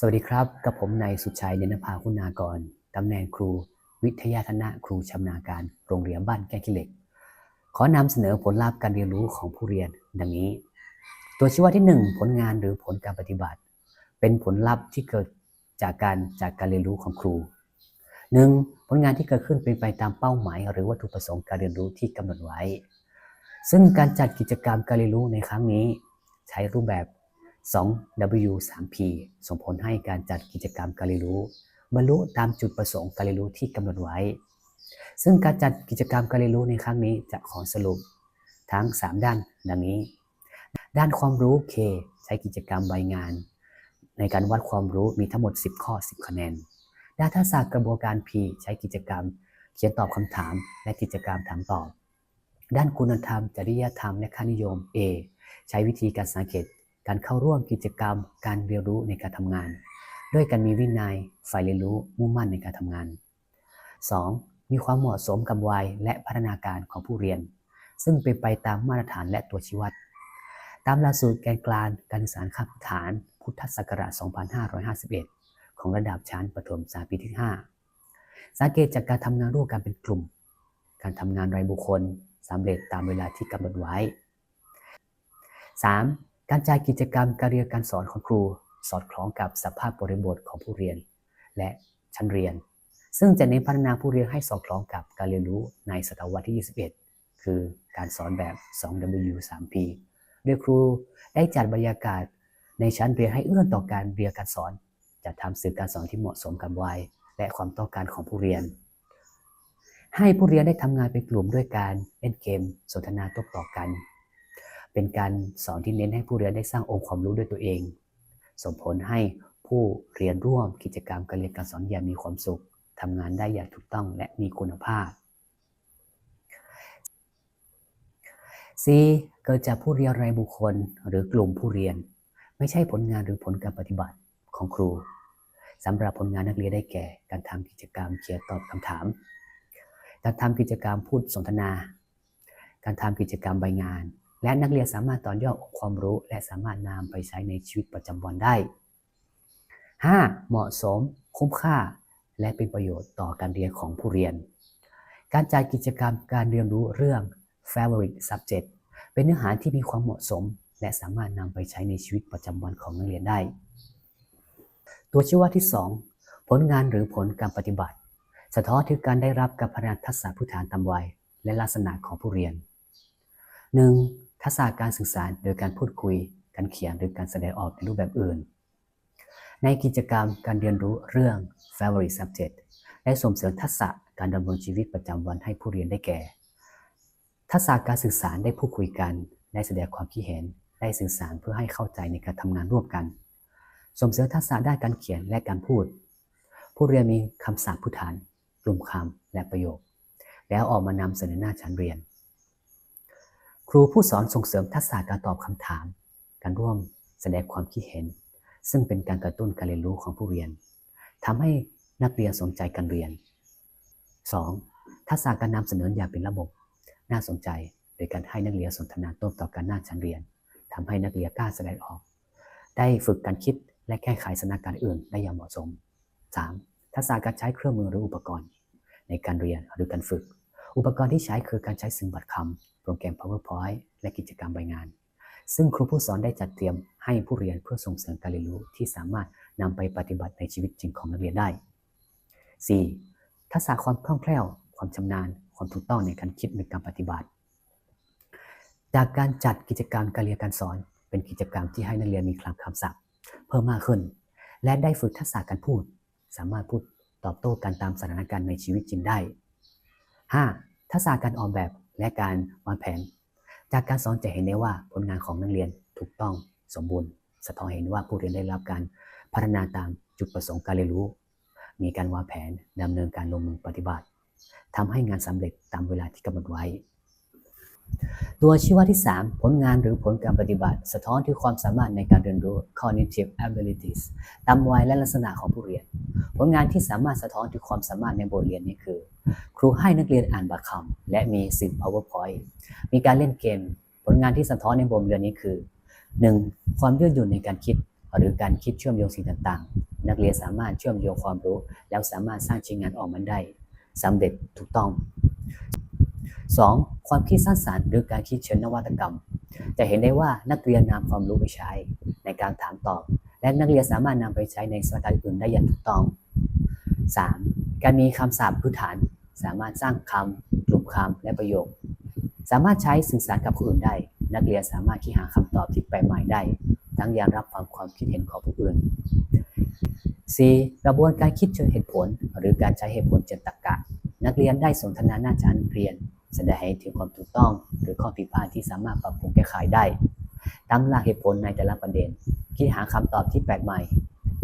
สวัสดีครับกับผมนายสุชัยเดญนภาคุณากรตำแหน่งครูวิทยาคณะครูชำนาญการโรงเรียนบ้านแก้งขี้เหล็กขอนำเสนอผลลัพธ์การเรียนรู้ของผู้เรียนดังนี้ตัวชี้วัดที่1ผลงานหรือผลการปฏิบัติเป็นผลลัพธ์ที่เกิดจากการเรียนรู้ของครู 1. ผลงานที่เกิดขึ้นเป็นไปตามเป้าหมายหรือวัตถุประสงค์การเรียนรู้ที่กำหนดไว้ซึ่งการจัดกิจกรรมการเรียนรู้ในครั้งนี้ใช้รูปแบบ 2W 3P ส่งผลให้การจัดกิจกรรมการเรียนรู้บรรลุตามจุดประสงค์การเรียนรู้ที่กำหนดไว้ซึ่งการจัดกิจกรรมการเรียนรู้ในครั้งนี้จะขอสรุปทั้ง3ด้านดังนี้ด้านความรู้ K ใช้กิจกรรมใบงานในการวัดความรู้มีทั้งหมด10ข้อ10คะแนนด้านทักษะกระบวนการ P ใช้กิจกรรมเขียนตอบคำถามและกิจกรรมถามตอบด้านคุณธรรมจริยธรรมและค่านิยม A ใช้วิธีการสังเกตการเข้าร่วมกิจกรรมการเรียนรู้ในการทำงานด้วยการมีวินัยใฝ่เรียนรู้มุ่งมั่นในการทำงาน 2. มีความเหมาะสมกับวัยและพัฒนาการของผู้เรียนซึ่งเป็นไปตามมาตรฐานและตัวชี้วัดตามหลักสูตรแกนกลางการศึกษาขั้นพื้นฐานพุทธศักราช 2551 ของระดับชั้นประถมศึกษาปีที่ 5 สังเกตจากการทำงานร่วมกันเป็นกลุ่มการทำงานรายบุคคลสำเร็จตามเวลาที่กำหนดไว้ 3. การจัดกิจกรรมการเรียนการสอนของครูสอดคล้องกับสภาพบริบทของผู้เรียนและชั้นเรียนซึ่งจะเน้นพัฒนาผู้เรียนให้สอดคล้องกับการเรียนรู้ในศตวรรษที่ 21 คือการสอนแบบ 2W 3P โดยครูได้จัดบรรยากาศในชั้นเรียนให้เอื้อต่อการเรียนการสอนจัดทำสื่อการสอนที่เหมาะสมกับวัยและความต้องการของผู้เรียนให้ผู้เรียนได้ทำงานเป็นกลุ่มด้วยการเล่นเกมสนทนาโต้ตอบกันเป็นการสอนที่เน้นให้ผู้เรียนได้สร้างองค์ความรู้ด้วยตัวเองส่งผลให้ผู้เรียนร่วมกิจกรรมการเรียนการสอนอย่างมีความสุขทำงานได้อย่างถูกต้องและมีคุณภาพ C เกิดจากผู้เรียนรายบุคคลหรือกลุ่มผู้เรียนไม่ใช่ผลงานหรือผลการปฏิบัติของครูสำหรับผลงานนักเรียนได้แก่การทำกิจกรรมเขียนตอบคำถามการทำกิจกรรมพูดสนทนาการทำกิจกรรมใบงานและนักเรียนสามารถต่อยอดองค์ความรู้และสามารถนำไปใช้ในชีวิตประจำวันได้ 5. เหมาะสมคุ้มค่าและเป็นประโยชน์ต่อการเรียนของผู้เรียนการจัดกิจกรรมการเรียนรู้เรื่อง favorite subject เป็นเนื้อหาที่มีความเหมาะสมและสามารถนำไปใช้ในชีวิตประจำวันของนักเรียนได้ตัวชี้วัดที่ 2 ผลงานหรือผลการปฏิบัติสะท้อนถึงการได้รับการพัฒนาทักษะพื้นฐานตามวัยและลักษณะของผู้เรียน 1. ทักษะการสื่อสารโดยการพูดคุยการเขียนหรือการแสดงออกในรูปแบบอื่นในกิจกรรมการเรียนรู้เรื่อง favorite subject ได้ส่งเสริมทักษะการดำรงชีวิตประจำวันให้ผู้เรียนได้แก่ทักษะการสื่อสารได้พูดคุยกันได้แสดงความคิดเห็นได้สื่อสารเพื่อให้เข้าใจในการทำงานร่วมกันส่งเสริมทักษะด้านการเขียนและการพูดผู้เรียนมีคำศัพท์พื้นฐานกลุ่มคำและประโยคแล้วออกมานำเสนอหน้าชั้นเรียนครูผู้สอนส่งเสริมทักษะการตอบคำถามการร่วมแสดงความคิดเห็นซึ่งเป็นการกระตุ้นการเรียนรู้ของผู้เรียนทำให้นักเรียนสนใจการเรียน 2. ทักษะการนำเสนออย่างเป็นระบบน่าสนใจโดยการให้นักเรียนสนทนาโต้ตอบกันหน้าชั้นเรียนทำให้นักเรียนกล้าแสดงออกได้ฝึกการคิดและแก้ไขสถานการณ์อื่นได้อย่างเหมาะสม 3. ทักษะการใช้เครื่องมือหรืออุปกรณ์ในการเรียนหรือการฝึกอุปกรณ์ที่ใช้คือการใช้สื่อบัตรคำโปรแกรม PowerPoint และกิจกรรมใบงานซึ่งครูผู้สอนได้จัดเตรียมให้ผู้เรียนเพื่อส่งเสริมการเรียนรู้ที่สามารถนำไปปฏิบัติในชีวิตจริงของนักเรียนได้ 4. ทักษะความคล่องแคล่วความชำนาญความถูกต้องในการคิดในการปฏิบัติจากการจัดกิจกรรมการเรียนการสอนเป็นกิจกรรมที่ให้นักเรียนมีคลังคำศัพท์เพิ่มมากขึ้นและได้ฝึกทักษะการพูดสามารถพูดตอบโต้กันตามสถานการณ์ในชีวิตจริงได้ 5. ทักษะการออกแบบและการวางแผนจากการสอนจะเห็นได้ว่าผลงานของนักเรียนถูกต้องสมบูรณ์สะท้อนเห็นว่าผู้เรียนได้รับการพัฒนาตามจุดประสงค์การเรียนรู้มีการวางแผนดำเนินการลงมือปฏิบัติทำให้งานสำเร็จตามเวลาที่กำหนดไว้ตัวชี้วัดที่ 3 ผลงานหรือผลการปฏิบัติสะท้อนถึงความสามารถในการเรียนรู้ cognitive abilities ตามวัยและลักษณะของผู้เรียนผลงานที่สามารถสะท้อนถึงความสามารถในบทเรียนนี้คือครูให้นักเรียนอ่านบัตรคำและมีสื่อ PowerPoint มีการเล่นเกมผลงานที่สะท้อนในบทเรียนนี้คือ 1. ความยืดหยุ่นในการคิด หรือการคิดเชื่อมโยงสิ่งต่างๆนักเรียนสามารถเชื่อมโยงความรู้แล้วสามารถสร้างชิ้นงานออกมาได้สำเร็จถูกต้อง 2. ความคิดสร้างสรรค์หรือการคิดเชิงนวัตกรรมจะเห็นได้ว่านักเรียนนำความรู้ไปใช้ในการถามตอบและนักเรียนสามารถนำไปใช้ในสถานการณ์อื่นได้อย่างถูกต้อง 3. การมีคำศัพท์พื้นฐานสามารถสร้างคำกลุ่มคำและประโยคสามารถใช้สื่อสารกับผู้อื่นได้นักเรียนสามารถคิดหาคำตอบที่แปลกใหม่ได้ทั้งยังรับฟังความคิดเห็นของผู้อื่น 4. กระบวนการคิดเชิงเหตุผลหรือการใช้เหตุผลเชิงตรรกะนักเรียนได้สนทนาหน้าชั้นเรียนแสดงให้ถึงความถูกต้องหรือข้อผิดพลาดที่สามารถปรับปรุงแก้ไขได้ตั้งหลักเหตุผลในแต่ละประเด็นคิดหาคำตอบที่แปลกใหม่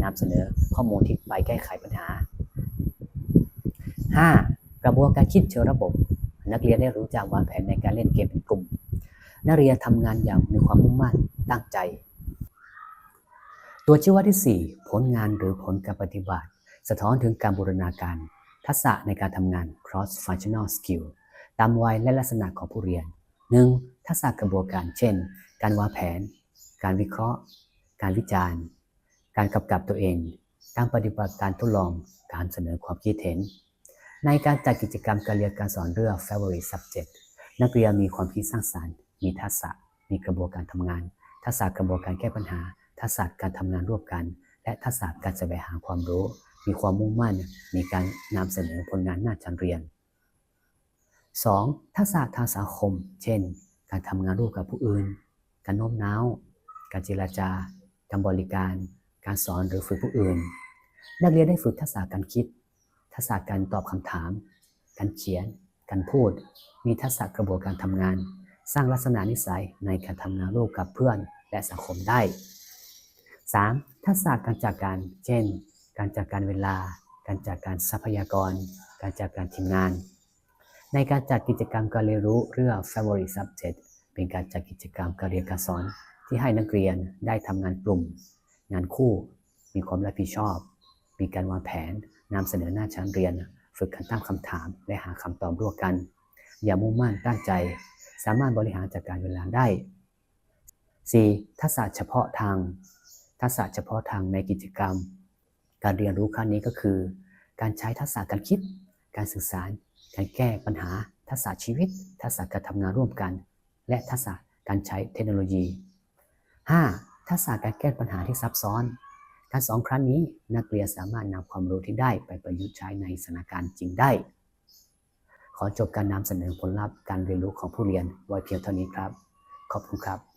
นำเสนอข้อมูลที่ไปแก้ไขปัญหา 5. กระบวนการคิดเชิงระบบนักเรียนได้รู้จักวางแผนในการเล่นเกมเป็นกลุ่มนักเรียนทำงานอย่างมีความมุ่งมั่นตั้งใจตัวชี้วัดที่ 4 ผลงานหรือผลการปฏิบัติสะท้อนถึงการบูรณาการทักษะในการทำงาน cross functional skill ตามวัยและลักษณะของผู้เรียน 1. ทักษะกระบวนการเช่นการวางแผนการวิเคราะห์การวิจารณ์การกำกับตัวเองการปฏิบัติการทดลองการเสนอความคิดเห็นในการจัดกิจกรรมการเรียนการสอนเรื่อง favorite subject นักเรียนมีความคิดสร้างสรรค์มีทักษะมีกระบวนการทำงานทักษะกระบวนการแก้ปัญหาทักษะการทำงานร่วมกันและทักษะการแสวงหาความรู้มีความมุ่งมั่นมีการนำเสนอผลงานหน้าชั้นเรียน 2. ทักษะทางสังคมเช่นการทำงานร่วมกับผู้อื่นการโน้มน้าวการเจรจาการบริการการสอนหรือฝึกผู้อื่นนักเรียนได้ฝึกทักษะการคิดทักษะการตอบคำถามการเขียนการพูดมีทักษะกระบวนการทำงานสร้างลักษณะนิสัยในการทำงานร่วมกับเพื่อนและสังคมได้ 3. ทักษะการจัดการเช่นการจัดการเวลาการจัดการทรัพยากรการจัดการทีมงานในการจัดกิจกรรมการเรียนรู้เรื่อง favorite subject เป็นการจัดกิจกรรมการเรียนการสอนที่ให้นักเรียนได้ทำงานกลุ่มงานคู่มีความรับผิดชอบมีการวางแผนนำเสนอหน้าชั้นเรียนฝึกการตั้งคำถามและหาคำตอบร่วมกันอย่ามุ่งมั่นตั้งใจสามารถบริหารจัดการเวลาได้ 4. ทักษะเฉพาะทางทักษะเฉพาะทางในกิจกรรมการเรียนรู้ครั้งนี้ก็คือการใช้ทักษะการคิดการสื่อสารการแก้ปัญหาทักษะชีวิตทักษะการทำงานร่วมกันและทักษะการใช้เทคโนโลยี 5. ทักษะการแก้ปัญหาที่ซับซ้อนการสอนครั้งนี้นักเรียนสามารถนำความรู้ที่ได้ไปประยุกต์ใช้ในสถานการณ์จริงได้ขอจบการนำเสนอผลลัพธ์การเรียนรู้ของผู้เรียนไว้เพียงเท่านี้ครับขอบคุณครับ